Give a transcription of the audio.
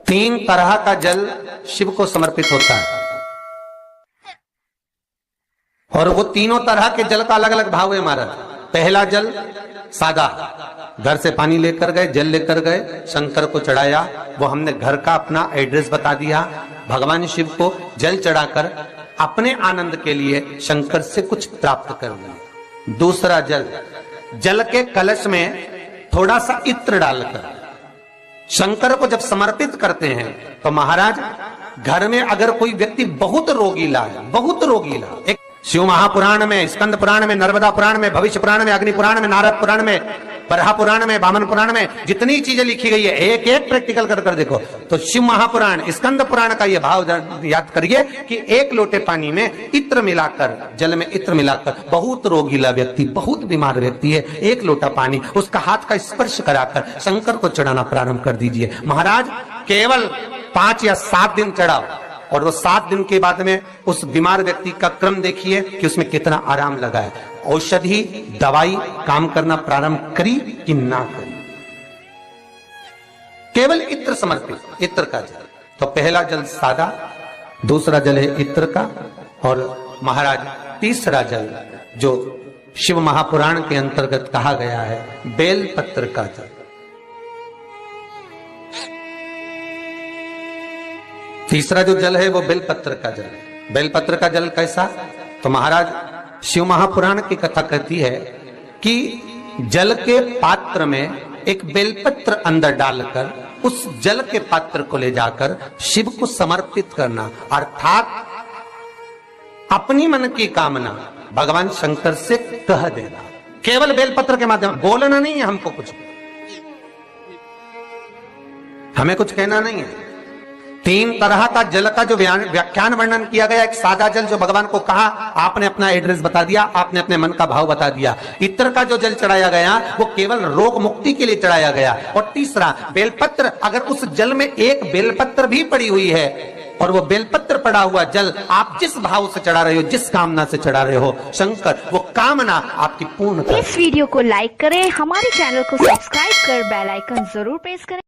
तीन तरह का जल शिव को समर्पित होता है और वो तीनों तरह के जल का अलग अलग भाव है महाराज। पहला जल सादा, घर से पानी लेकर गए, जल लेकर गए, शंकर को चढ़ाया, वो हमने घर का अपना एड्रेस बता दिया, भगवान शिव को जल चढ़ाकर अपने आनंद के लिए शंकर से कुछ प्राप्त कर लिया। दूसरा जल, जल के कलश में थोड़ा सा इत्र डालकर शंकर को जब समर्पित करते हैं तो महाराज घर में अगर कोई व्यक्ति बहुत रोगीला है, बहुत रोगीला, एक शिव महापुराण में, स्कंद पुराण में, नर्मदा पुराण में, भविष्य पुराण में, अग्नि पुराण में, नारद पुराण में, बरहा पुराण में, वामन पुराण में जितनी चीजें लिखी गई है एक एक प्रैक्टिकल कर देखो तो शिव महापुराण, स्कंद पुराण का ये भाव याद करिए कि एक लोटे पानी में इत्र मिलाकर, जल में इत्र मिलाकर, बहुत रोगीला व्यक्ति, बहुत बीमार व्यक्ति है, एक लोटा पानी उसका हाथ का स्पर्श कराकर शंकर को चढ़ाना प्रारंभ कर दीजिए। महाराज केवल 5 या 7 दिन चढ़ाओ और वो 7 दिन के बाद में उस बीमार व्यक्ति का क्रम देखिए कि उसमें कितना आराम लगा है। औषधि दवाई काम करना प्रारंभ करी कि ना करी। केवल इत्र समर्पित, इत्र का जल। तो पहला जल सादा, दूसरा जल है इत्र का, और महाराज तीसरा जल जो शिव महापुराण के अंतर्गत कहा गया है बेल पत्र का जल। तीसरा जो जल है वो बेलपत्र का जल। बेलपत्र का जल कैसा? तो महाराज शिव महापुराण की कथा कहती है कि जल के पात्र में एक बेलपत्र अंदर डालकर उस जल के पात्र को ले जाकर शिव को समर्पित करना, अर्थात अपनी मन की कामना भगवान शंकर से कह देना, केवल बेलपत्र के माध्यम। बोलना नहीं है हमको, कुछ हमें कुछ कहना नहीं है। 3 तरह का जल का जो व्याख्यान वर्णन किया गया, एक सादा जल जो भगवान को कहा, आपने अपना एड्रेस बता दिया, आपने अपने मन का भाव बता दिया। इत्र का जो जल चढ़ाया गया वो केवल रोग मुक्ति के लिए चढ़ाया गया। और तीसरा बेलपत्र, अगर उस जल में एक बेलपत्र भी पड़ी हुई है और वो बेलपत्र पड़ा हुआ जल आप जिस भाव से चढ़ा रहे हो, जिस कामना से चढ़ा रहे हो, शंकर वो कामना आपकी पूर्ण कर। इस वीडियो को लाइक करें, हमारे चैनल को सब्सक्राइब कर बेल आइकन जरूर प्रेस करें।